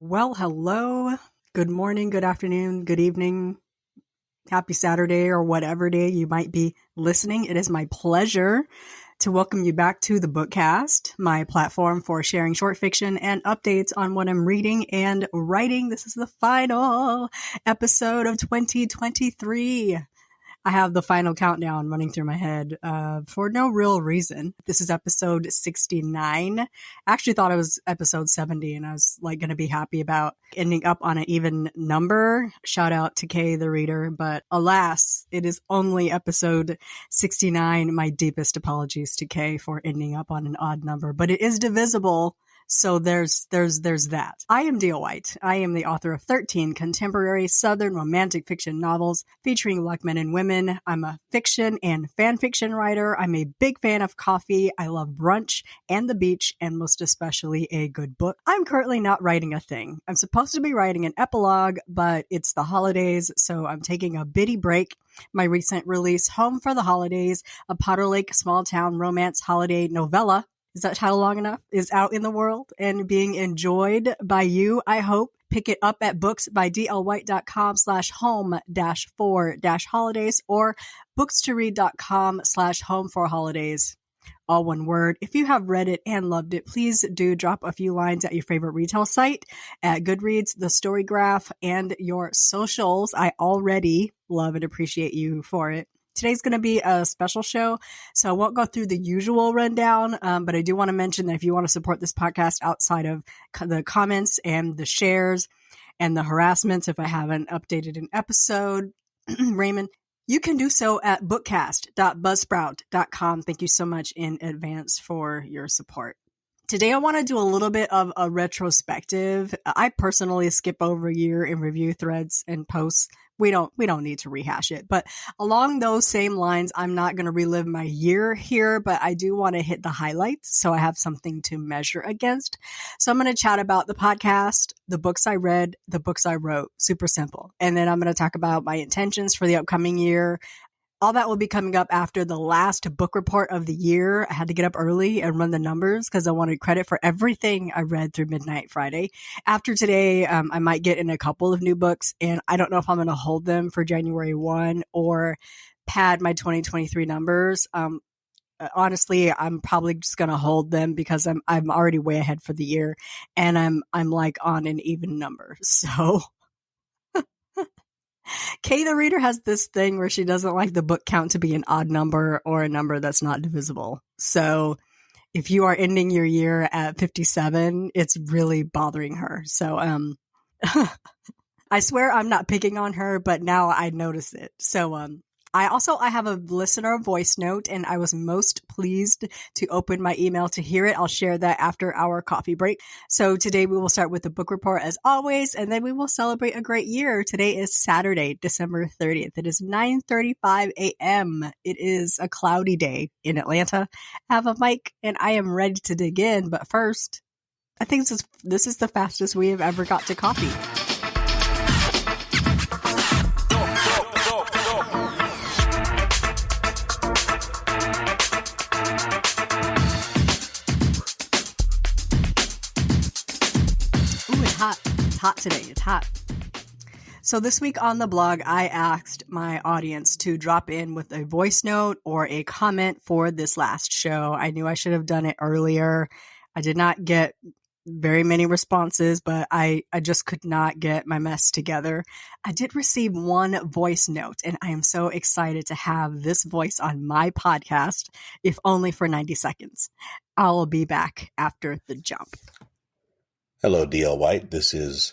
Well, hello. Good morning, good afternoon, good evening. Happy Saturday or whatever day you might be listening. It is my pleasure to welcome you back to the Bookcast, my platform for sharing short fiction and updates on what I'm reading and writing. This is the final episode of 2023. I have the final countdown running through my head for no real reason. This is episode 69. I actually thought it was episode 70, and I was like going to be happy about ending up on an even number. Shout out to Kay, the reader. But alas, it is only episode 69. My deepest apologies to Kay for ending up on an odd number, but it is divisible. So there's that. I am Dia White. I am the author of 13 contemporary Southern romantic fiction novels featuring Black men and women. I'm a fiction and fan fiction writer. I'm a big fan of coffee. I love brunch and the beach, and most especially a good book. I'm currently not writing a thing. I'm supposed to be writing an epilogue, but it's the holidays, so I'm taking a bitty break. My recent release, Home for the Holidays, a Powder Lake small town romance holiday novella, is that title long enough, is out in the world and being enjoyed by you, I hope. Pick it up at booksbydlwhite.com/home-for-holidays or books2read.com/home4holidays. All one word. If you have read it and loved it, please do drop a few lines at your favorite retail site, at Goodreads, the Storygraph, and your socials. I already love and appreciate you for it. Today's going to be a special show, so I won't go through the usual rundown, but I do want to mention that if you want to support this podcast outside of the comments and the shares and the harassments, if I haven't updated an episode, Raymond, you can do so at bookcast.buzzsprout.com. Thank you so much in advance for your support. Today, I want to do a little bit of a retrospective. I personally skip over year in review threads and posts. We don't need to rehash it, but along those same lines, I'm not going to relive my year here, but I do want to hit the highlights so I have something to measure against. So I'm going to chat about the podcast, the books I read, the books I wrote, super simple. And then I'm going to talk about my intentions for the upcoming year. All that will be coming up after the last book report of the year. I had to get up early and run the numbers because I wanted credit for everything I read through midnight Friday. After today, I might get in a couple of new books, and I don't know if I'm going to hold them for January 1 or pad my 2023 numbers. Honestly, I'm probably just going to hold them because I'm already way ahead for the year, and I'm like on an even number. So Kay, the reader, has this thing where she doesn't like the book count to be an odd number or a number that's not divisible. So if you are ending your year at 57, it's really bothering her. So I swear I'm not picking on her, but now I notice it. So I have a listener voice note, and I was most pleased to open my email to hear it. I'll share that after our coffee break. So today we will start with the book report as always, and then we will celebrate a great year. Today is Saturday, December 30th. It is 9:35 a.m. It is a cloudy day in Atlanta. I have a mic, and I am ready to dig in. But first, I think this is the fastest we have ever got to coffee. It's hot today. It's hot. So this week on the blog, I asked my audience to drop in with a voice note or a comment for this last show. I knew I should have done it earlier. I did not get very many responses, but I just could not get my mess together. I did receive one voice note, and I am so excited to have this voice on my podcast, if only for 90 seconds. I'll be back after the jump. Hello, D.L. White. This is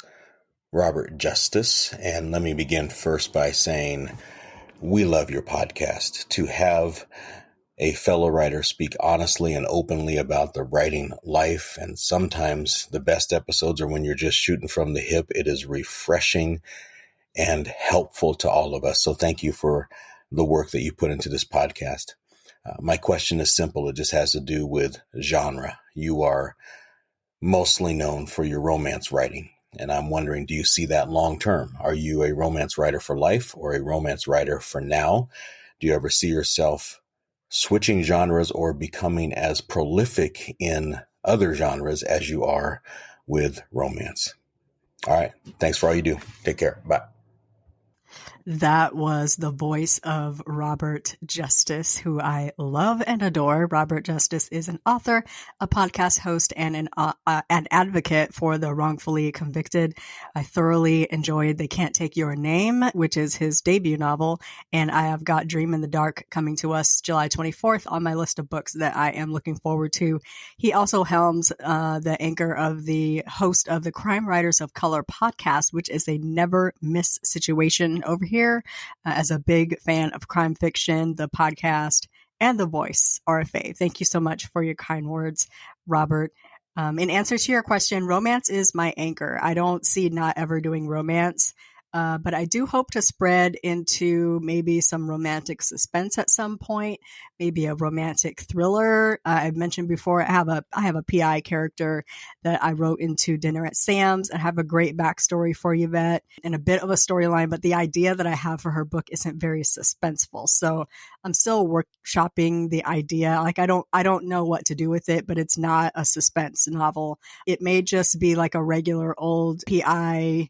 Robert Justice, and let me begin first by saying we love your podcast. To have a fellow writer speak honestly and openly about the writing life, and sometimes the best episodes are when you're just shooting from the hip. It is refreshing and helpful to all of us. So thank you for the work that you put into this podcast. My question is simple. It just has to do with genre. You are mostly known for your romance writing. And I'm wondering, do you see that long term? Are you a romance writer for life or a romance writer for now? Do you ever see yourself switching genres or becoming as prolific in other genres as you are with romance? All right. Thanks for all you do. Take care. Bye. That was the voice of Robert Justice, who I love and adore. Robert Justice is an author, a podcast host, and an advocate for the wrongfully convicted. I thoroughly enjoyed They Can't Take Your Name, which is his debut novel, and I have got Dream in the Dark coming to us July 24th on my list of books that I am looking forward to. He also helms the anchor of the host of the Crime Writers of Color podcast, which is a never miss situation over here. As a big fan of crime fiction, the podcast, and the voice are a fave. Thank you so much for your kind words, Robert. In answer to your question, romance is my anchor. I don't see not ever doing romance, but I do hope to spread into maybe some romantic suspense at some point, maybe a romantic thriller. I've mentioned before, I have a PI character that I wrote into Dinner at Sam's. I have a great backstory for Yvette and a bit of a storyline, but the idea that I have for her book isn't very suspenseful. So I'm still workshopping the idea. Like I don't know what to do with it, but it's not a suspense novel. It may just be like a regular old PI,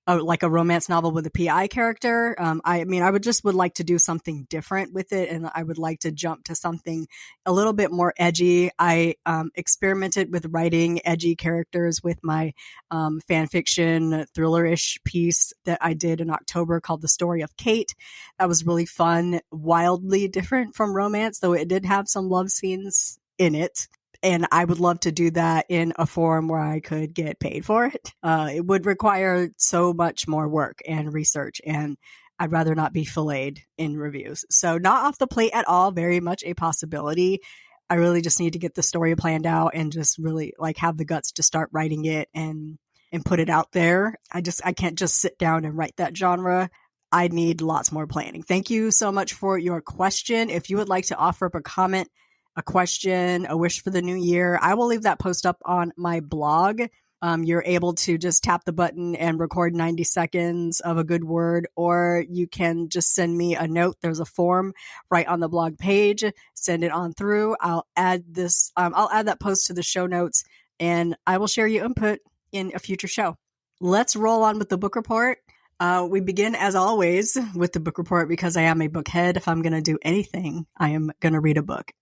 like a romance novel with a PI character. I would like to do something different with it, and I would like to jump to something a little bit more edgy. I experimented with writing edgy characters with my fan fiction thriller-ish piece that I did in October called The Story of Kate. That was really fun, wildly different from romance, though it did have some love scenes in it. And I would love to do that in a form where I could get paid for it. It would require so much more work and research, and I'd rather not be filleted in reviews. So not off the plate at all, very much a possibility. I really just need to get the story planned out and just really like have the guts to start writing it and put it out there. I can't just sit down and write that genre. I need lots more planning. Thank you so much for your question. If you would like to offer up a comment, a question, a wish for the new year, I will leave that post up on my blog. You're able to just tap the button and record 90 seconds of a good word, or you can just send me a note. There's a form right on the blog page. Send it on through. I'll add that post to the show notes, and I will share your input in a future show. Let's roll on with the book report. We begin, as always, with the book report because I am a bookhead. If I'm going to do anything, I am going to read a book.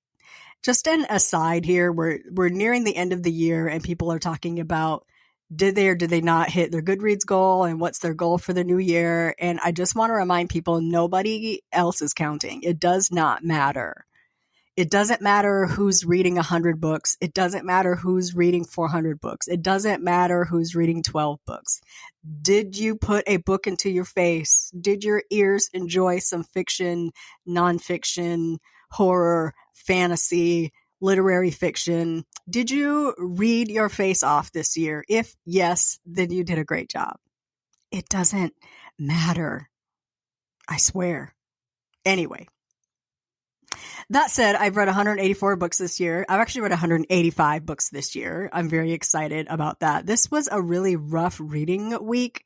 Just an aside here, we're nearing the end of the year and people are talking about did they or did they not hit their Goodreads goal and what's their goal for the new year. And I just want to remind people, nobody else is counting. It does not matter. It doesn't matter who's reading 100 books. It doesn't matter who's reading 400 books. It doesn't matter who's reading 12 books. Did you put a book into your face? Did your ears enjoy some fiction, nonfiction, horror, fantasy, literary fiction? Did you read your face off this year? If yes, then you did a great job. It doesn't matter. I swear. Anyway, that said, I've read 184 books this year. I've actually read 185 books this year. I'm very excited about that. This was a really rough reading week.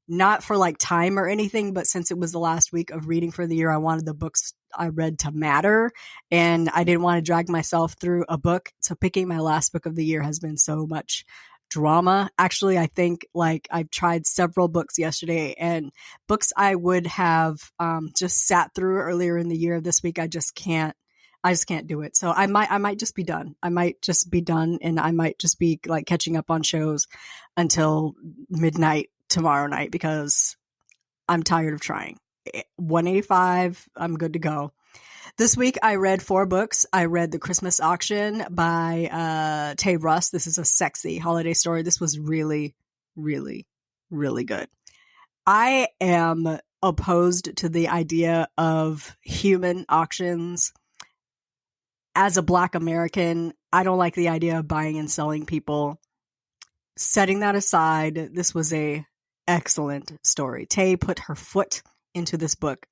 Not for like time or anything, but since it was the last week of reading for the year, I wanted the books I read to matter. And I didn't want to drag myself through a book. So picking my last book of the year has been so much drama. Actually, I think like I've tried several books yesterday, and books I would have just sat through earlier in the year. This week, I just can't do it. So I might just be done. I might just be done, and I might just be like catching up on shows until midnight tomorrow night because I'm tired of trying. 185, I'm good to go. This week I read 4 books. I read The Christmas Auction by Tay Russ. This is a sexy holiday story. This was really, really, really good. I am opposed to the idea of human auctions. As a Black American, I don't like the idea of buying and selling people. Setting that aside, this was a excellent story. Tay put her foot into this book.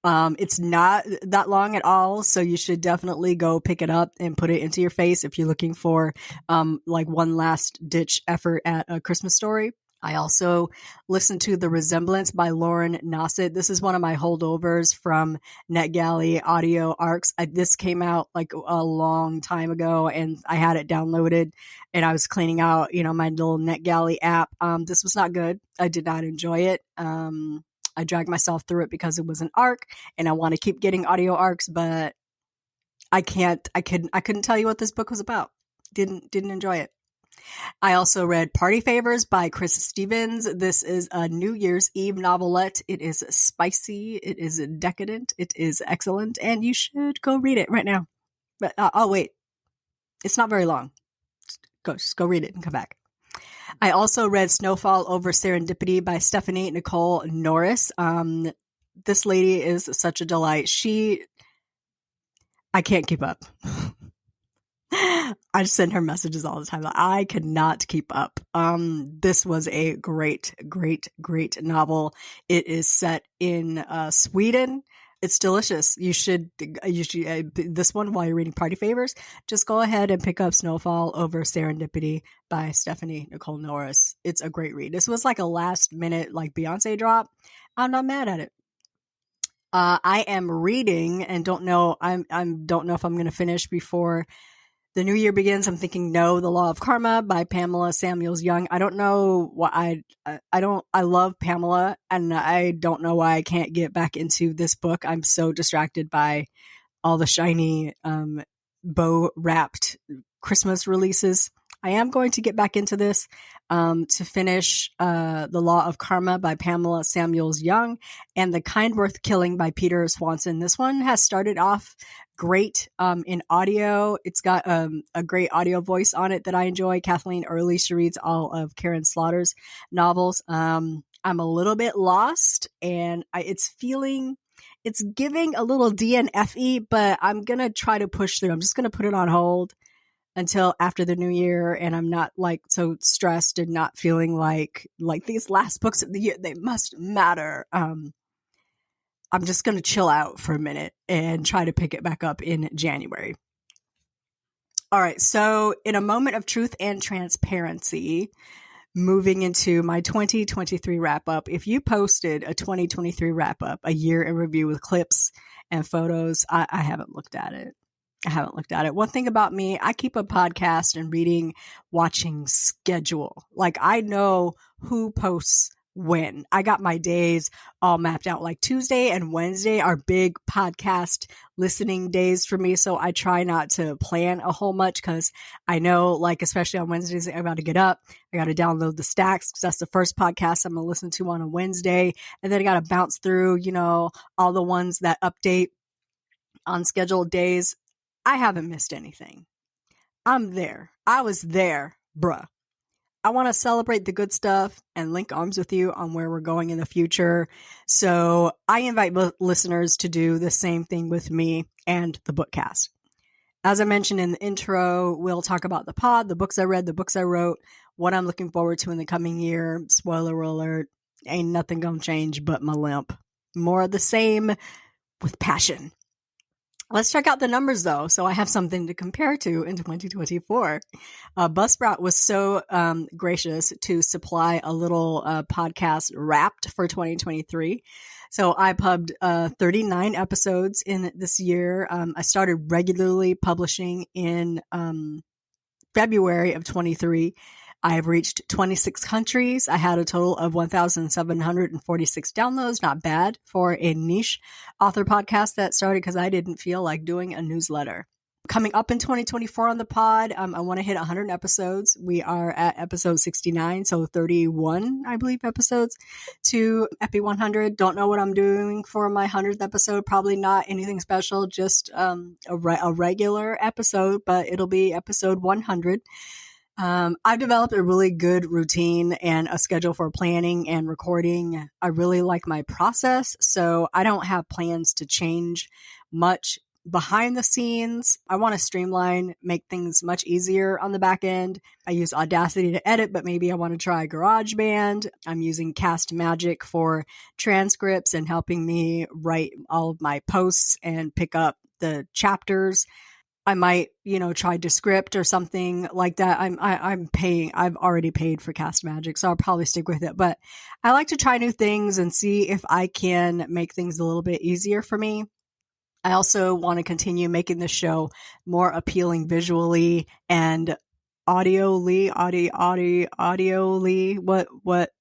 It's not that long at all, so you should definitely go pick it up and put it into your face if you're looking for like one last ditch effort at a Christmas story. I also listened to The Resemblance by Lauren Nossett. This is one of my holdovers from NetGalley audio arcs. This came out like a long time ago and I had it downloaded and I was cleaning out, my little NetGalley app. This was not good. I did not enjoy it. I dragged myself through it because it was an arc and I want to keep getting audio arcs, but I couldn't tell you what this book was about. Didn't enjoy it. I also read Party Favors by Chris Stevens. This is a New Year's Eve novelette. It is spicy. It is decadent. It is excellent. And you should go read it right now. But I'll wait. It's not very long. Just go read it and come back. I also read Snowfall over Serendipity by Stephanie Nicole Norris. This lady is such a delight. I can't keep up. I send her messages all the time. I could not keep up. This was a great, great, great novel. It is set in Sweden. It's delicious. You should this one while you're reading Party Favors, just go ahead and pick up Snowfall over Serendipity by Stephanie Nicole Norris. It's a great read. This was like a last minute like Beyonce drop. I'm not mad at it. I am reading and don't know if I'm going to finish before the new year begins. I'm thinking The Law of Karma by Pamela Samuels Young. I don't know what I love Pamela and I don't know why I can't get back into this book. I'm so distracted by all the shiny, bow wrapped Christmas releases. I am going to get back into this, to finish, The Law of Karma by Pamela Samuels Young and The Kind Worth Killing by Peter Swanson. This one has started off great, in audio. It's got, a great audio voice on it that I enjoy. Kathleen Early, she reads all of Karen Slaughter's novels. I'm a little bit lost and it's giving a little DNFE, but I'm going to try to push through. I'm just going to put it on hold until after the new year. And I'm not like so stressed and not feeling like these last books of the year, they must matter. I'm just going to chill out for a minute and try to pick it back up in January. All right. So in a moment of truth and transparency, moving into my 2023 wrap up, if you posted a 2023 wrap up, a year in review with clips and photos, I haven't looked at it. One thing about me, I keep a podcast and reading, watching schedule. Like I know who posts when. I got my days all mapped out. Like Tuesday and Wednesday are big podcast listening days for me. So I try not to plan a whole much because I know like, especially on Wednesdays, I got to get up. I got to download the stacks because that's the first podcast I'm going to listen to on a Wednesday. And then I got to bounce through, all the ones that update on scheduled days. I haven't missed anything. I'm there. I was there, bruh. I want to celebrate the good stuff and link arms with you on where we're going in the future. So I invite listeners to do the same thing with me and the Bookcast. As I mentioned in the intro, we'll talk about the pod, the books I read, the books I wrote, what I'm looking forward to in the coming year. Spoiler alert, ain't nothing gonna change but my limp. More of the same with passion. Let's check out the numbers though. So I have something to compare to in 2024. Buzzsprout was so gracious to supply a little podcast Wrapped for 2023. So I pubbed 39 episodes in this year. I started regularly publishing in February of 23. I have reached 26 countries. I had a total of 1,746 downloads. Not bad for a niche author podcast that started because I didn't feel like doing a newsletter. Coming up in 2024 on the pod, I want to hit 100 episodes. We are at episode 69, so 31, I believe, episodes to Epi 100. Don't know what I'm doing for my 100th episode. Probably not anything special, just a regular episode, but it'll be episode 100. I've developed a really good routine and a schedule for planning and recording. I really like my process, so I don't have plans to change much behind the scenes. I want to streamline, make things much easier on the back end. I use Audacity to edit, but maybe I want to try GarageBand. I'm using Cast Magic for transcripts and helping me write all of my posts and pick up the chapters. I might, try Descript or something like that. I've already paid for Cast Magic, so I'll probably stick with it. But I like to try new things and see if I can make things a little bit easier for me. I also want to continue making the show more appealing visually and audioly.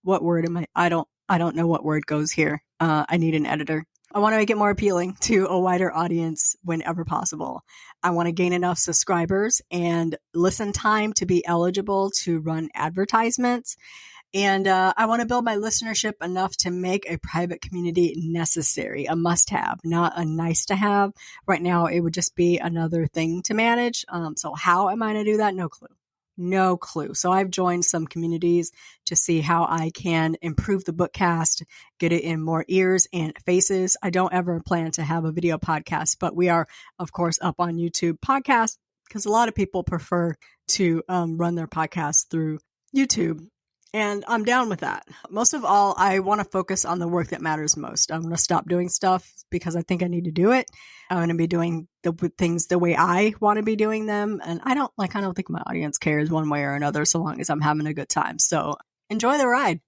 What word am I? I don't know what word goes here. I need an editor. I want to make it more appealing to a wider audience whenever possible. I want to gain enough subscribers and listen time to be eligible to run advertisements. And I want to build my listenership enough to make a private community necessary, a must-have, not a nice-to-have. Right now, it would just be another thing to manage. So how am I going to do that? No clue. No clue. So I've joined some communities to see how I can improve the Bookcast, get it in more ears and faces. I don't ever plan to have a video podcast, but we are, of course, up on YouTube podcast because a lot of people prefer to run their podcasts through YouTube. And I'm down with that. Most of all, I want to focus on the work that matters most. I'm going to stop doing stuff because I think I need to do it. I'm going to be doing the things the way I want to be doing them. And I don't think my audience cares one way or another so long as I'm having a good time. So enjoy the ride.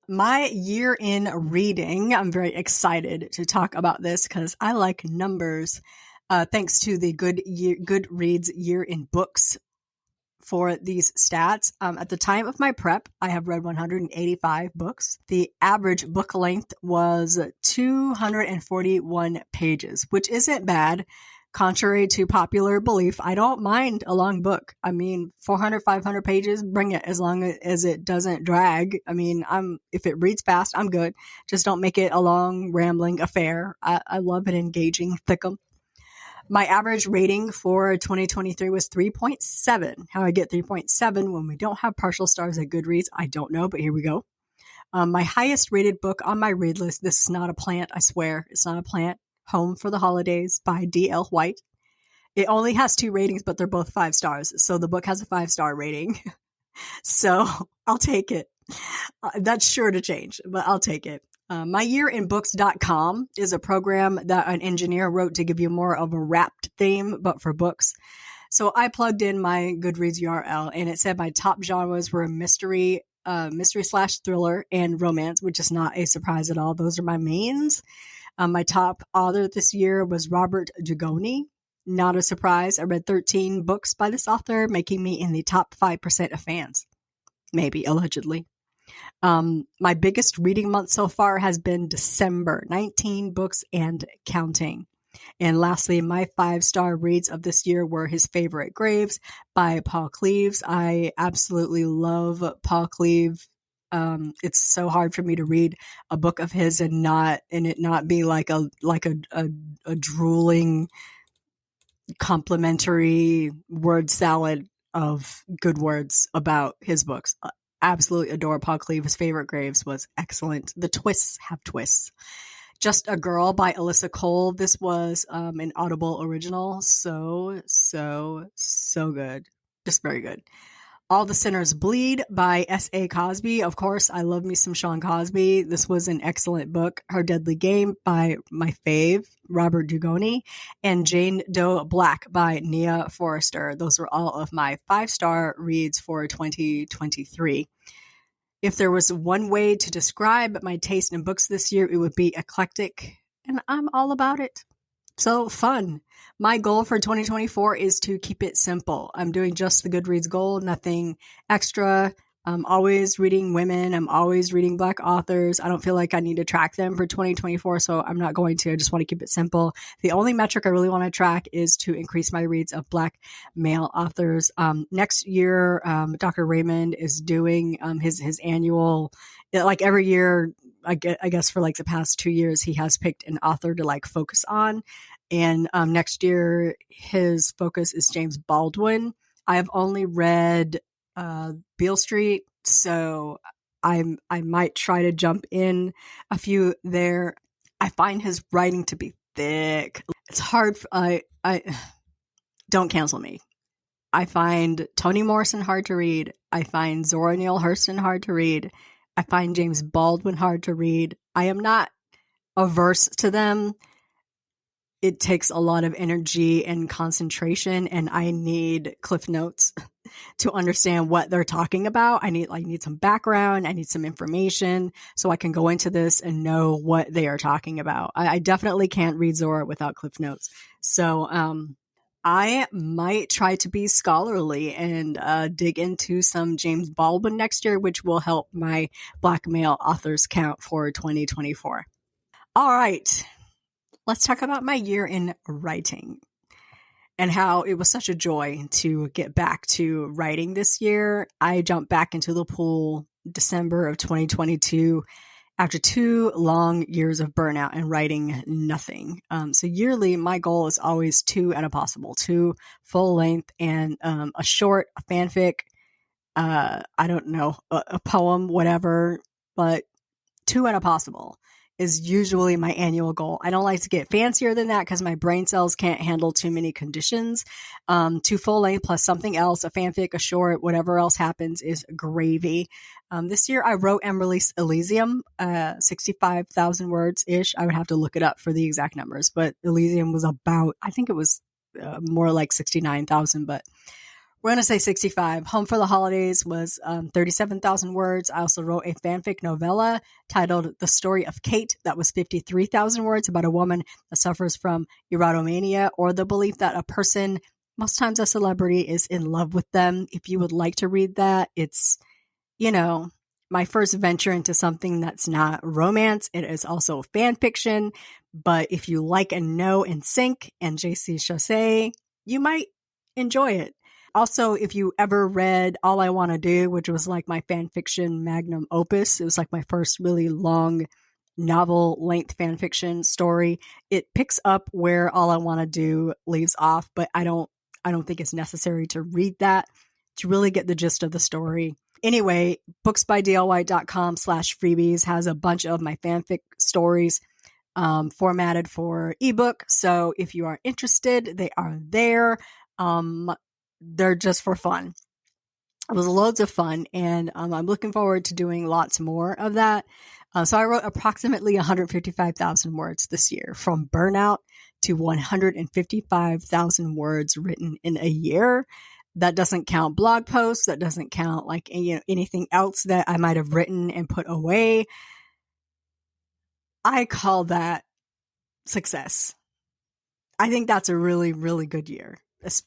My year in reading, I'm very excited to talk about this because I like numbers. Thanks to the Goodreads year in books for these stats. At the time of my prep, I have read 185 books. The average book length was 241 pages, which isn't bad. Contrary to popular belief, I don't mind a long book. 400, 500 pages, bring it as long as it doesn't drag. If it reads fast, I'm good. Just don't make it a long, rambling affair. I love an engaging thickum. My average rating for 2023 was 3.7. How I get 3.7 when we don't have partial stars at Goodreads, I don't know, but here we go. My highest rated book on my read list, this is not a plant, I swear, it's not a plant, Home for the Holidays by D.L. White. It only has 2 ratings, but they're both 5 stars, so the book has a 5-star rating. So I'll take it. That's sure to change, but I'll take it. MyYearInBooks.com is a program that an engineer wrote to give you more of a wrapped theme, but for books. So I plugged in my Goodreads URL and it said my top genres were mystery / thriller and romance, which is not a surprise at all. Those are my mains. My top author this year was Robert Dugoni. Not a surprise. I read 13 books by this author, making me in the top 5% of fans. Maybe, allegedly. My biggest reading month so far has been December, 19 books and counting. And lastly, my 5-star reads of this year were His Favorite Graves by Paul Cleave. I absolutely love Paul Cleave. It's so hard for me to read a book of his and it not be like a drooling complimentary word salad of good words about his books. Absolutely adore Paul Cleave. His Favorite Graves was excellent. The twists have twists. Just a Girl by Alyssa Cole. This was an Audible original. So good. Just very good. All the Sinners Bleed by S.A. Cosby. Of course, I love me some Sean Cosby. This was an excellent book. Her Deadly Game by my fave, Robert Dugoni. And Jane Doe Black by Nia Forrester. Those were all of my 5-star reads for 2023. If there was one way to describe my taste in books this year, it would be eclectic. And I'm all about it. So fun. My goal for 2024 is to keep it simple. I'm doing just the Goodreads goal, nothing extra. I'm always reading women. I'm always reading Black authors. I don't feel like I need to track them for 2024, so I'm not going to. I just want to keep it simple. The only metric I really want to track is to increase my reads of Black male authors. Next year, Dr. Raymond is doing his annual, like every year, I guess for like the past 2 years, he has picked an author to like focus on. And next year, his focus is James Baldwin. I have only read Beale Street, so I might try to jump in a few there. I find his writing to be thick. It's hard. I don't cancel me. I find Toni Morrison hard to read. I find Zora Neale Hurston hard to read. I find James Baldwin hard to read. I am not averse to them. it takes a lot of energy and concentration, and I need cliff notes to understand what they're talking about. I need some background. I need some information so I can go into this and know what they are talking about. I definitely can't read Zora without cliff notes. So, I might try to be scholarly and dig into some James Baldwin next year, which will help my Black male authors count for 2024. All right. Let's talk about my year in writing and how it was such a joy to get back to writing this year. I jumped back into the pool December of 2022 after 2 long years of burnout and writing nothing. So yearly, my goal is always 2 and a possible, 2 full length and a short, a fanfic, I don't know, a poem, whatever, but 2 and a possible is usually my annual goal. I don't like to get fancier than that because my brain cells can't handle too many conditions. 2 full length plus something else, a fanfic, a short, whatever else happens is gravy. This year I wrote and released Elysium, 65,000 words-ish. I would have to look it up for the exact numbers, but Elysium was about, I think it was more like 69,000, but we're going to say 65. Home for the Holidays was 37,000 words. I also wrote a fanfic novella titled The Story of Kate that was 53,000 words about a woman that suffers from erotomania, or the belief that a person, most times a celebrity, is in love with them. If you would like to read that, it's, my first venture into something that's not romance. It is also fan fiction. But if you like and know and sync and JC Chaussee, you might enjoy it. Also, if you ever read All I Want to Do, which was like my fan fiction magnum opus, it was like my first really long novel length fan fiction story. It picks up where All I Want to Do leaves off, but I don't think it's necessary to read that to really get the gist of the story. Anyway, booksbydlwhite.com/freebies has a bunch of my fanfic stories formatted for ebook. So if you are interested, they are there. They're just for fun. It was loads of fun, and I'm looking forward to doing lots more of that. So I wrote approximately 155,000 words this year, from burnout to 155,000 words written in a year. That doesn't count blog posts. That doesn't count anything else that I might have written and put away. I call that success. I think that's a really, really good year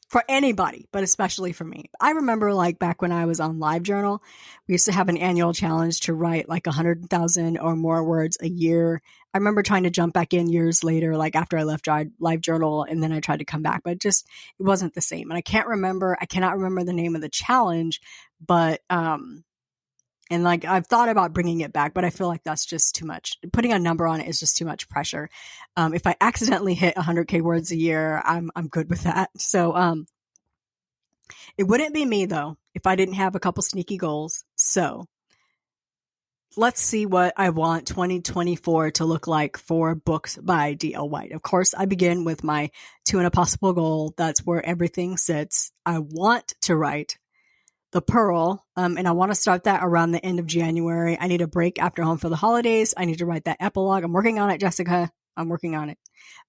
for anybody, but especially for me. I remember back when I was on LiveJournal, we used to have an annual challenge to write 100,000 or more words a year. I remember trying to jump back in years later, after I left LiveJournal, and then I tried to come back, but it wasn't the same. And I cannot remember the name of the challenge, but, and I've thought about bringing it back, but I feel like that's just too much. Putting a number on it is just too much pressure. If I accidentally hit 100K words a year, I'm good with that. So, it wouldn't be me though, if I didn't have a couple sneaky goals. So let's see what I want 2024 to look like for Books by D.L. White. Of course, I begin with my 2 and a possible goal. That's where everything sits. I want to write The Pearl, and I want to start that around the end of January. I need a break after Home for the Holidays. I need to write that epilogue. I'm working on it, Jessica. I'm working on it.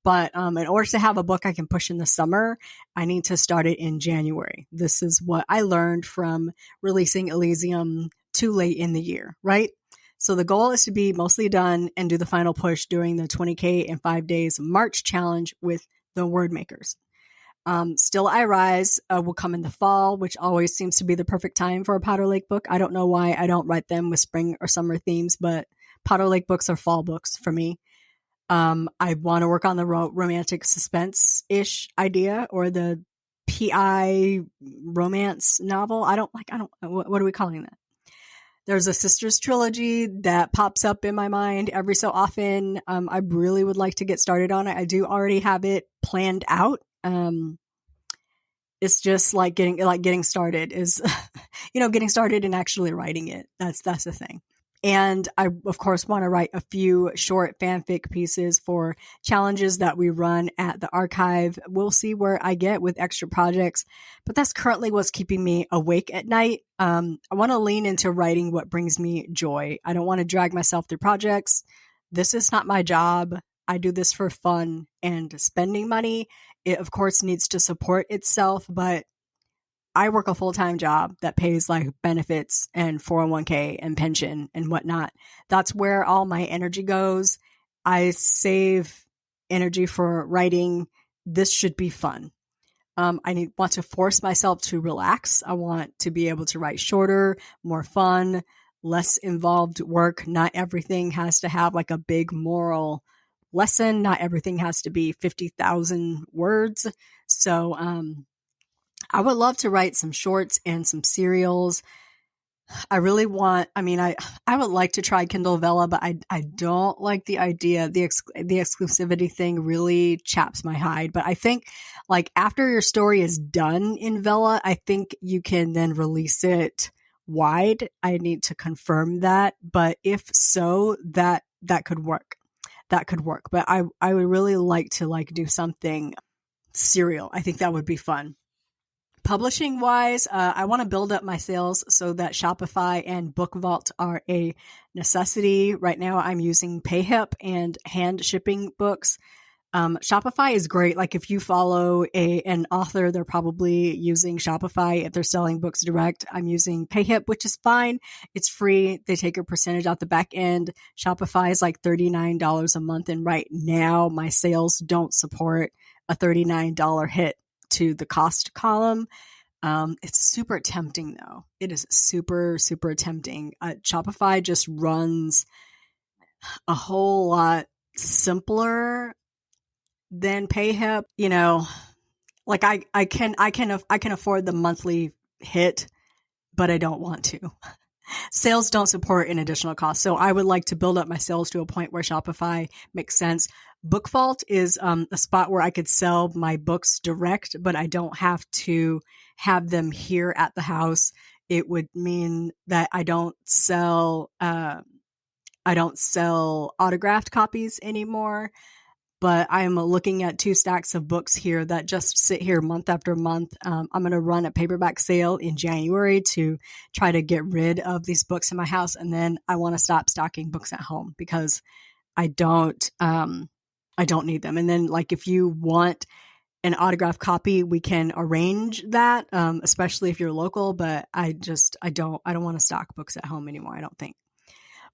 But in order to have a book I can push in the summer, I need to start it in January. This is what I learned from releasing Elysium too late in the year, right? So the goal is to be mostly done and do the final push during the 20K in 5 days March challenge with the Word Makers. Still I Rise will come in the fall, which always seems to be the perfect time for a Powder Lake book. I don't know why I don't write them with spring or summer themes, but Powder Lake books are fall books for me. I want to work on the romantic suspense-ish idea, or the PI romance novel. What are we calling that? There's a Sisters trilogy that pops up in my mind every so often. I really would like to get started on it. I do already have it planned out. It's just getting started is, getting started and actually writing it. That's the thing. And I, of course, want to write a few short fanfic pieces for challenges that we run at the archive. We'll see where I get with extra projects, but that's currently what's keeping me awake at night. I want to lean into writing what brings me joy. I don't want to drag myself through projects. This is not my job. I do this for fun and spending money. It, of course, needs to support itself, but I work a full-time job that pays like benefits and 401k and pension and whatnot. That's where all my energy goes. I save energy for writing. This should be fun. Want to force myself to relax. I want to be able to write shorter, more fun, less involved work. Not everything has to have like a big moral lesson. Not everything has to be 50,000 words. So, I would love to write some shorts and some serials. I would like to try Kindle Vella, but I don't like the idea. The exclusivity thing really chaps my hide. But I think like after your story is done in Vella, I think you can then release it wide. I need to confirm that. But if so, that could work. That could work. But I would really like to like do something serial. I think that would be fun. Publishing wise, I want to build up my sales so that Shopify and Book Vault are a necessity. Right now, I'm using PayHip and hand shipping books. Shopify is great. Like if you follow an author, they're probably using Shopify. If they're selling books direct, I'm using PayHip, which is fine. It's free. They take a percentage out the back end. Shopify is like $39 a month. And right now, my sales don't support a $39 hit to the cost column. It's super tempting though. It is super, super tempting. Shopify just runs a whole lot simpler than PayHip. You know, like I can afford the monthly hit, but I don't want to. Sales don't support an additional cost. So I would like to build up my sales to a point where Shopify makes sense. Book Vault is a spot where I could sell my books direct, but I don't have to have them here at the house. It would mean that I don't sell autographed copies anymore. But I'm looking at 2 stacks of books here that just sit here month after month. I'm going to run a paperback sale in January to try to get rid of these books in my house. And then I want to stop stocking books at home because I don't need them. And then like if you want an autographed copy, we can arrange that, especially if you're local. But I don't want to stock books at home anymore, I don't think.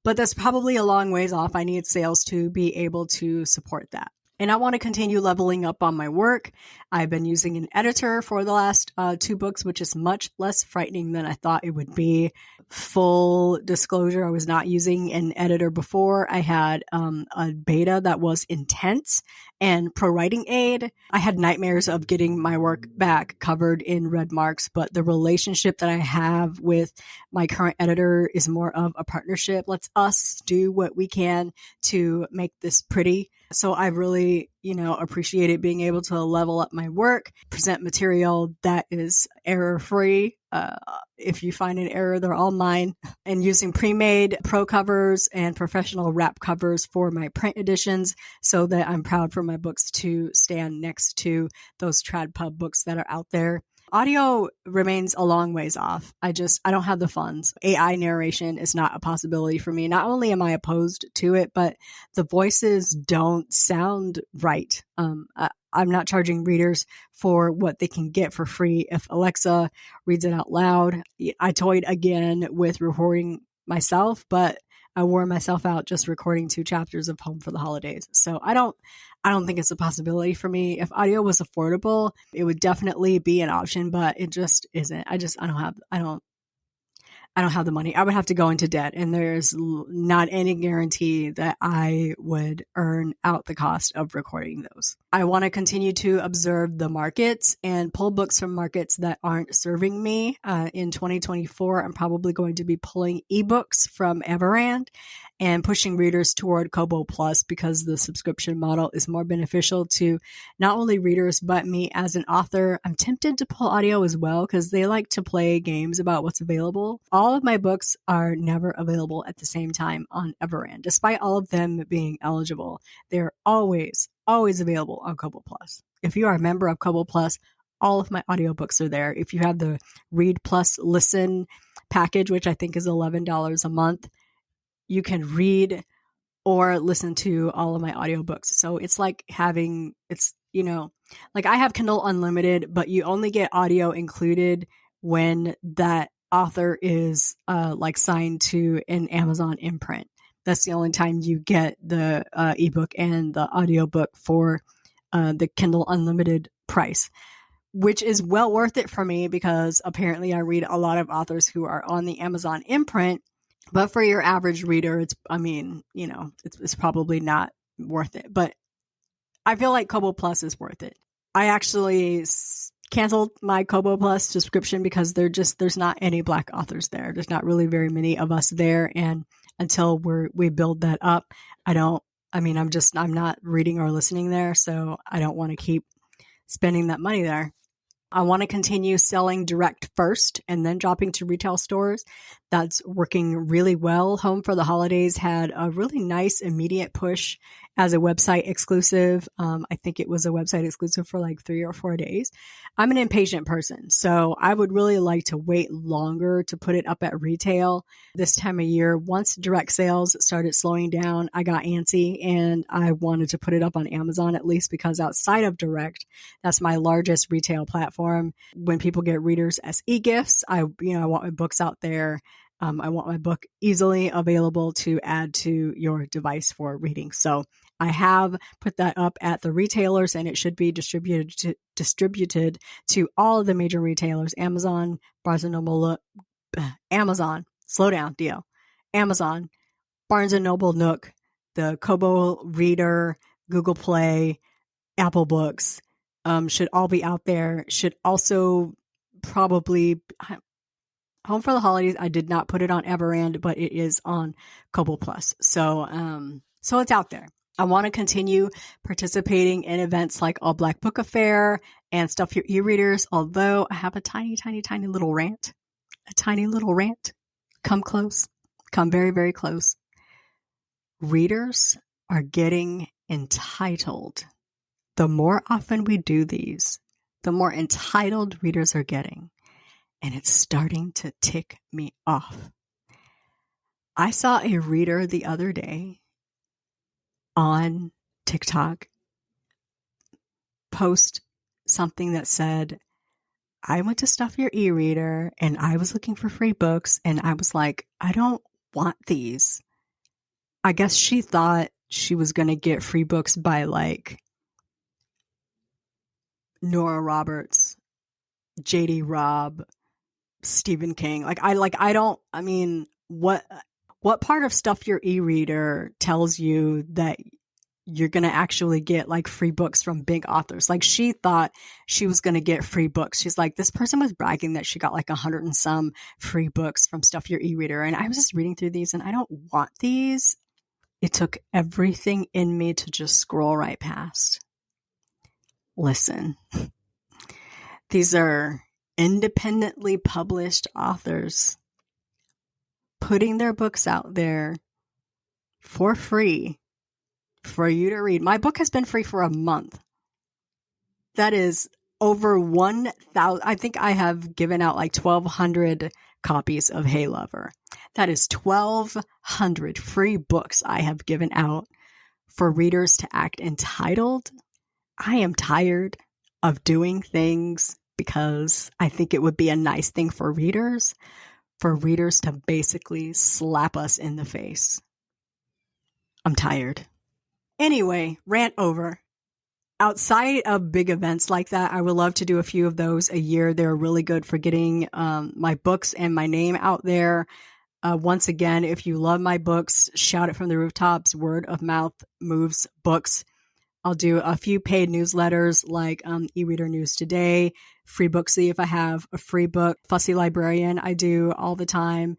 But that's probably a long ways off. I need sales to be able to support that. And I want to continue leveling up on my work. I've been using an editor for the last 2 books, which is much less frightening than I thought it would be. Full disclosure, I was not using an editor before. I had a beta that was intense and Pro Writing Aid. I had nightmares of getting my work back covered in red marks, but the relationship that I have with my current editor is more of a partnership. Let's us do what we can to make this pretty. So I really, appreciated being able to level up my work, present material that is error-free. If you find an error, they're all mine. And using pre-made pro covers and professional wrap covers for my print editions so that I'm proud for my books to stand next to those trad pub books that are out there. Audio remains a long ways off. I don't have the funds. AI narration is not a possibility for me. Not only am I opposed to it, but the voices don't sound right. I'm not charging readers for what they can get for free if Alexa reads it out loud. I toyed again with recording myself, but I wore myself out just recording 2 chapters of Home for the Holidays. So I don't think it's a possibility for me. If audio was affordable, it would definitely be an option, but it just isn't. I don't have the money. I would have to go into debt, and there's not any guarantee that I would earn out the cost of recording those. I want to continue to observe the markets and pull books from markets that aren't serving me. In 2024, I'm probably going to be pulling ebooks from Everand and pushing readers toward Kobo Plus because the subscription model is more beneficial to not only readers, but me as an author. I'm tempted to pull audio as well because they like to play games about what's available. All of my books are never available at the same time on Everand. Despite all of them being eligible, they're always available on Kobo Plus. If you are a member of Kobo Plus, all of my audiobooks are there. If you have the Read Plus Listen package, which I think is $11 a month, you can read or listen to all of my audiobooks. So it's like like I have Kindle Unlimited, but you only get audio included when that author is like signed to an Amazon imprint. That's the only time you get the ebook and the audiobook for the Kindle Unlimited price, which is well worth it for me because apparently I read a lot of authors who are on the Amazon imprint. But for your average reader, it's probably not worth it. But I feel like Kobo Plus is worth it. I actually canceled my Kobo Plus subscription because there's not any Black authors there. There's not really very many of us there. And until we build that up, I'm not reading or listening there. So I don't want to keep spending that money there. I want to continue selling direct first and then dropping to retail stores. That's working really well. Home for the Holidays had a really nice immediate push as a website exclusive. I think it was a website exclusive for like 3 or 4 days. I'm an impatient person, so I would really like to wait longer to put it up at retail this time of year. Once direct sales started slowing down, I got antsy and I wanted to put it up on Amazon at least because outside of direct, that's my largest retail platform. When people get readers as e-gifts, I want my books out there. I want my book easily available to add to your device for reading. So I have put that up at the retailers and it should be distributed to all of the major retailers: Amazon, Barnes & Noble, Amazon, slow down, deal. Amazon, Barnes & Noble, Nook, the Kobo Reader, Google Play, Apple Books, should all be out there. Should also probably... Home for the Holidays, I did not put it on Everand, but it is on Kobo Plus. So it's out there. I want to continue participating in events like All Black Book Affair and Stuff Your E-Readers, although I have a tiny, tiny, tiny little rant. A tiny little rant. Come close. Come very, very close. Readers are getting entitled. The more often we do these, the more entitled readers are getting. And it's starting to tick me off. I saw a reader the other day on TikTok post something that said, I went to Stuff Your E-Reader and I was looking for free books and I was like, I don't want these. I guess she thought she was going to get free books by like Nora Roberts, J.D. Robb, Stephen King. What part of Stuff Your E-Reader tells you that you're going to actually get like free books from big authors? Like she thought she was going to get free books. She's like, this person was bragging that she got like 100 and some free books from Stuff Your E-Reader. And I was just reading through these and I don't want these. It took everything in me to just scroll right past. Listen, these are independently published authors putting their books out there for free for you to read. My book has been free for a month. That is over 1,000. I think I have given out like 1,200 copies of Hey Lover. That is 1,200 free books I have given out for readers to act entitled. I am tired of doing things because I think it would be a nice thing for readers to basically slap us in the face. I'm tired. Anyway, rant over. Outside of big events like that, I would love to do a few of those a year. They're really good for getting my books and my name out there. Once again, if you love my books, shout it from the rooftops. Word of mouth moves books. I'll do a few paid newsletters like eReader News Today, Free Booksy if I have a free book, Fussy Librarian I do all the time.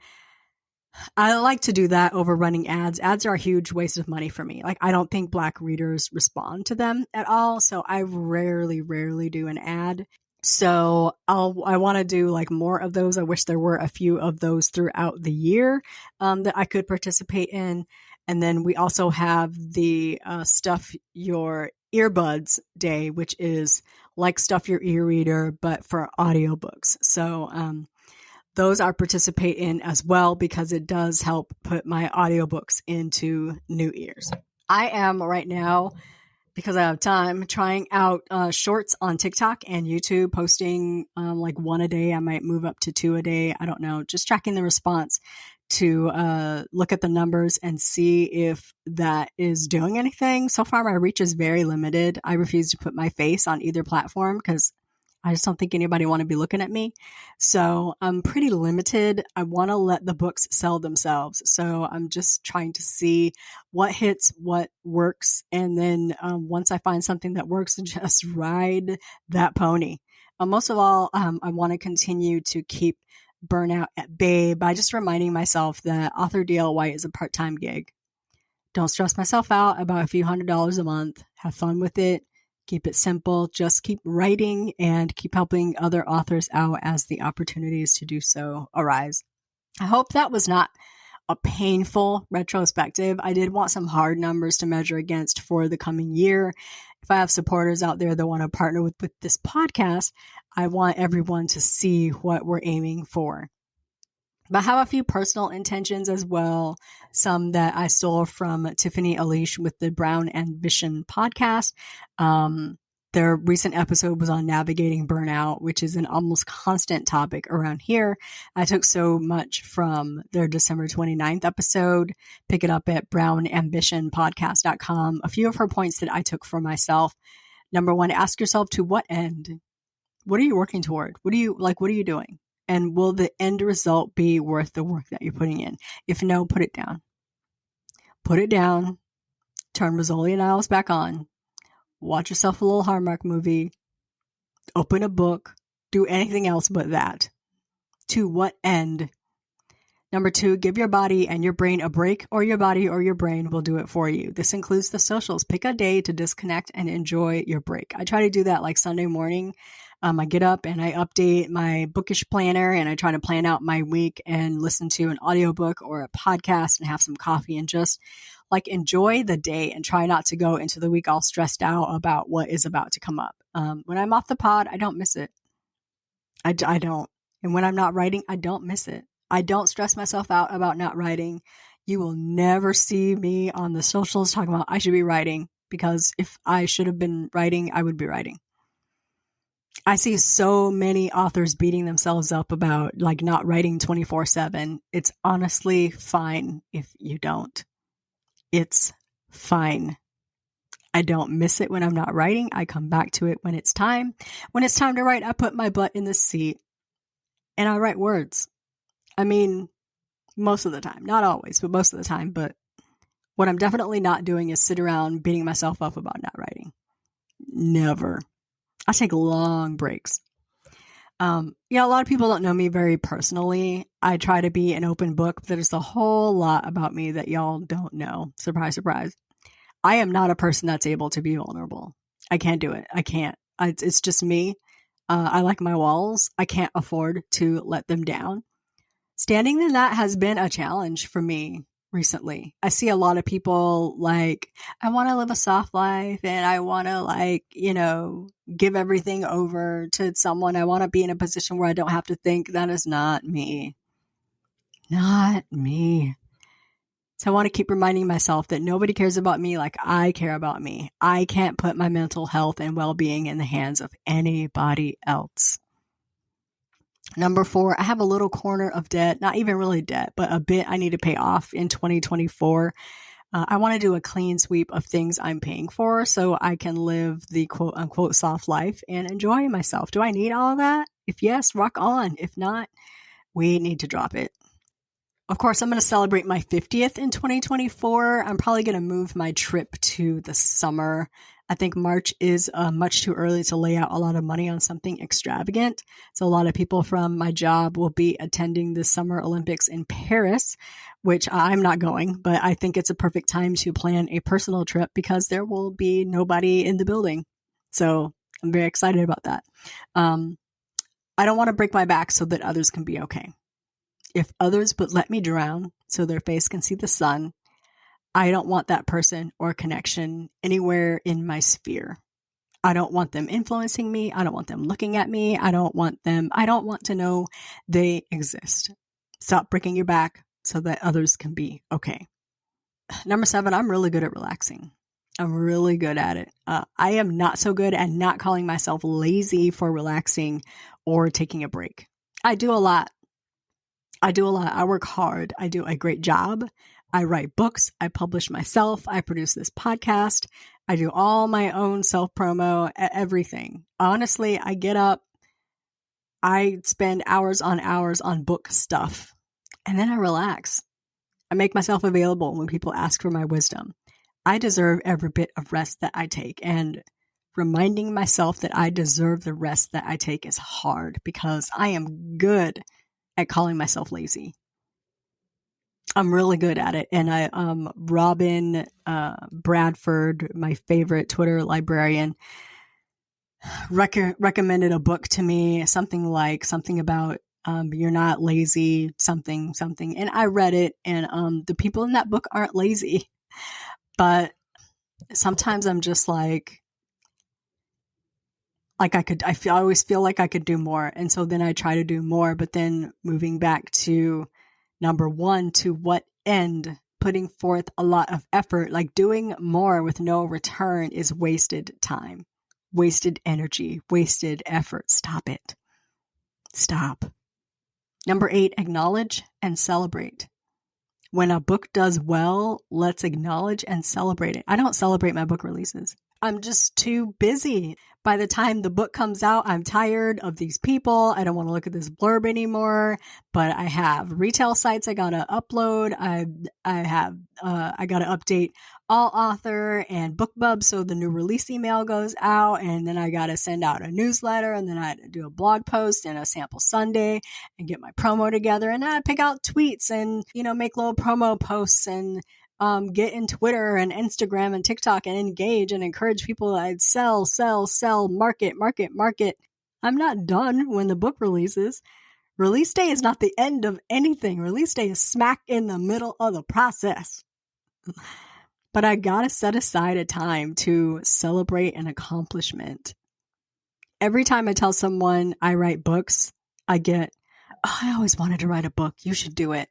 I like to do that over running ads. Ads are a huge waste of money for me. Like I don't think Black readers respond to them at all, so I rarely do an ad. So I want to do like more of those. I wish there were a few of those throughout the year that I could participate in. And then we also have the Stuff Your Earbuds Day, which is like Stuff Your E-Reader, but for audiobooks. So those I participate in as well because it does help put my audiobooks into new ears. I am right now, because I have time, trying out shorts on TikTok and YouTube, posting like one a day. I might move up to 2 a day. I don't know. Just tracking the response to look at the numbers and see if that is doing anything. So far, my reach is very limited. I refuse to put my face on either platform because I just don't think anybody want to be looking at me. So I'm pretty limited. I want to let the books sell themselves. So I'm just trying to see what hits, what works. And then once I find something that works, just ride that pony. Most of all, I want to continue to keep burnout at bay by just reminding myself that author DL White is a part-time gig. Don't stress myself out about a few $100s a month. Have fun with it. Keep it simple. Just keep writing and keep helping other authors out as the opportunities to do so arise. I hope that was not a painful retrospective. I did want some hard numbers to measure against for the coming year. If I have supporters out there that want to partner with this podcast, I want everyone to see what we're aiming for. But I have a few personal intentions as well, some that I stole from Tiffany Alish with the Brown Ambition podcast. Their recent episode was on navigating burnout, which is an almost constant topic around here. I took so much from their December 29th episode. Pick it up at brownambitionpodcast.com. A few of her points that I took for myself. Number one, ask yourself, to what end? What are you working toward? What are you doing? And will the end result be worth the work that you're putting in? If no, put it down. Put it down. Turn Rizzoli and Isles back on. Watch yourself a little Hallmark movie. Open a book. Do anything else but that. To what end? Number two, give your body and your brain a break, or your body or your brain will do it for you. This includes the socials. Pick a day to disconnect and enjoy your break. I try to do that like Sunday morning. I get up and I update my bookish planner and I try to plan out my week and listen to an audiobook or a podcast and have some coffee and just like enjoy the day and try not to go into the week all stressed out about what is about to come up. When I'm off the pod, I don't miss it. I don't. And when I'm not writing, I don't miss it. I don't stress myself out about not writing. You will never see me on the socials talking about I should be writing, because if I should have been writing, I would be writing. I see so many authors beating themselves up about like not writing 24/7. It's honestly fine if you don't. It's fine. I don't miss it when I'm not writing. I come back to it when it's time. When it's time to write, I put my butt in the seat and I write words. I mean, most of the time, not always, but most of the time. But what I'm definitely not doing is sit around beating myself up about not writing. Never. I take long breaks. A lot of people don't know me very personally. I try to be an open book, but there's a whole lot about me that y'all don't know. Surprise, surprise. I am not a person that's able to be vulnerable. I can't do it. I can't. It's just me. I like my walls. I can't afford to let them down. Standing in that has been a challenge for me recently. I see a lot of people like, I want to live a soft life and I want to give everything over to someone. I want to be in a position where I don't have to think. That is not me. Not me. So I want to keep reminding myself that nobody cares about me like I care about me. I can't put my mental health and well-being in the hands of anybody else. Number 4, I have a little corner of debt, not even really debt, but a bit I need to pay off in 2024. I want to do a clean sweep of things I'm paying for so I can live the quote unquote soft life and enjoy myself. Do I need all of that? If yes, rock on. If not, we need to drop it. Of course, I'm going to celebrate my 50th in 2024. I'm probably going to move my trip to the summer. I think March is much too early to lay out a lot of money on something extravagant. So a lot of people from my job will be attending the Summer Olympics in Paris, which I'm not going, but I think it's a perfect time to plan a personal trip because there will be nobody in the building. So I'm very excited about that. I don't want to break my back so that others can be okay. If others would let me drown so their face can see the sun, I don't want that person or connection anywhere in my sphere. I don't want them influencing me. I don't want them looking at me. I don't want to know they exist. Stop breaking your back so that others can be okay. Number 7, I'm really good at relaxing. I'm really good at it. I am not so good at not calling myself lazy for relaxing or taking a break. I do a lot. I work hard. I do a great job. I write books. I publish myself. I produce this podcast. I do all my own self-promo, everything. Honestly, I get up. I spend hours on book stuff. And then I relax. I make myself available when people ask for my wisdom. I deserve every bit of rest that I take. And reminding myself that I deserve the rest that I take is hard because I am good at calling myself lazy. I'm really good at it. And Robin Bradford, my favorite Twitter librarian, recommended a book to me, something about you're not lazy, something. And I read it, and the people in that book aren't lazy. But sometimes I'm just I always feel like I could do more. And so then I try to do more, but then moving back to number 1, to what end? Putting forth a lot of effort, like doing more with no return is wasted time, wasted energy, wasted effort. Stop it. Stop. Number 8, acknowledge and celebrate. When a book does well, let's acknowledge and celebrate it. I don't celebrate my book releases. I'm just too busy. By the time the book comes out, I'm tired of these people. I don't want to look at this blurb anymore, but I have retail sites I got to upload. I got to update all author and BookBub so the new release email goes out, and then I got to send out a newsletter, and then I had to do a blog post and a sample Sunday and get my promo together, and I pick out tweets and, make little promo posts and get in Twitter and Instagram and TikTok and engage and encourage people. I'd sell, market. I'm not done when the book releases. Release day is not the end of anything. Release day is smack in the middle of the process. But I gotta set aside a time to celebrate an accomplishment. Every time I tell someone I write books, I get, I always wanted to write a book. You should do it.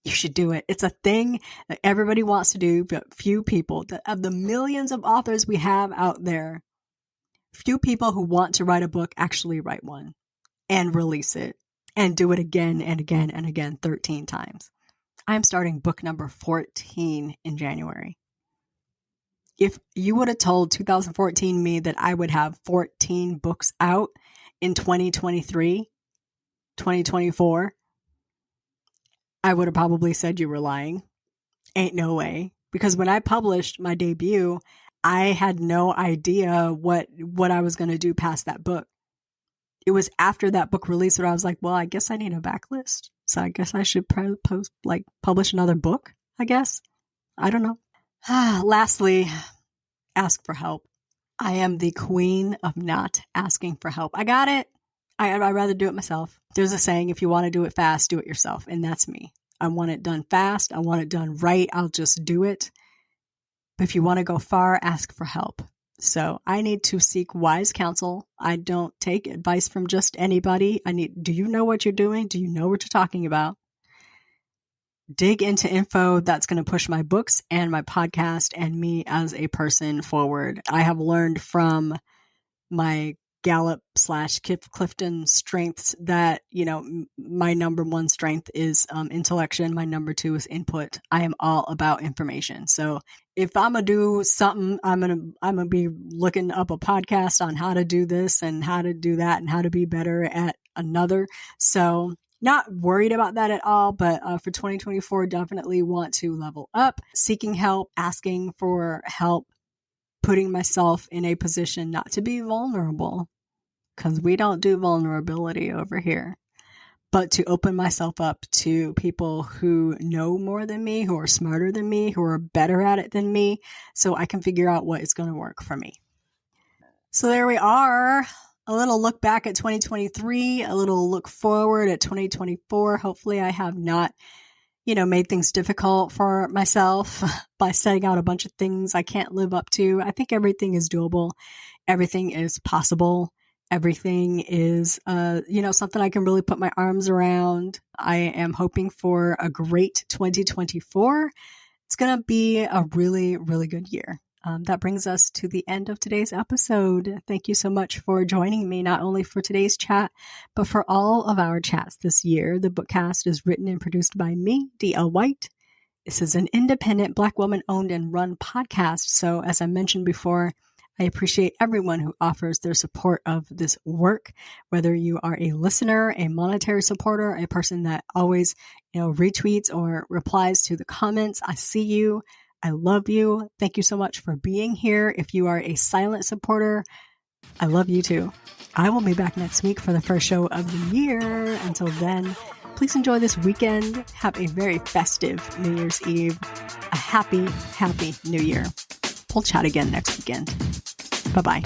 You should do it. It's a thing that everybody wants to do, but few people. Of the millions of authors we have out there, few people who want to write a book actually write one and release it and do it again and again and again 13 times. I'm starting book number 14 in January. If you would have told 2014 me that I would have 14 books out in 2023, 2024, I would have probably said you were lying. Ain't no way. Because when I published my debut, I had no idea what I was going to do past that book. It was after that book release where I was like, well, I guess I need a backlist. So I guess I should publish another book, I guess. I don't know. Lastly, ask for help. I am the queen of not asking for help. I got it. I'd rather do it myself. There's a saying, if you want to do it fast, do it yourself. And that's me. I want it done fast. I want it done right. I'll just do it. But if you want to go far, ask for help. So I need to seek wise counsel. I don't take advice from just anybody. Do you know what you're doing? Do you know what you're talking about? Dig into info that's going to push my books and my podcast and me as a person forward. I have learned from my Gallup/Clifton strengths that, my number 1 strength is intellection. My number 2 is input. I am all about information. So if I'm going to do something, I'm going to be looking up a podcast on how to do this and how to do that and how to be better at another. So not worried about that at all, but for 2024, definitely want to level up, seeking help, asking for help, putting myself in a position not to be vulnerable, because we don't do vulnerability over here, but to open myself up to people who know more than me, who are smarter than me, who are better at it than me, so I can figure out what is going to work for me. So there we are. A little look back at 2023, a little look forward at 2024. Hopefully I have not made things difficult for myself by setting out a bunch of things I can't live up to. I think everything is doable. Everything is possible. Everything is, something I can really put my arms around. I am hoping for a great 2024. It's going to be a really, really good year. That brings us to the end of today's episode. Thank you so much for joining me, not only for today's chat, but for all of our chats this year. The Bookcast is written and produced by me, D.L. White. This is an independent Black woman-owned and run podcast. So as I mentioned before, I appreciate everyone who offers their support of this work, whether you are a listener, a monetary supporter, a person that always, retweets or replies to the comments. I see you. I love you. Thank you so much for being here. If you are a silent supporter, I love you too. I will be back next week for the first show of the year. Until then, please enjoy this weekend. Have a very festive New Year's Eve. A happy, happy New Year. We'll chat again next weekend. Bye-bye.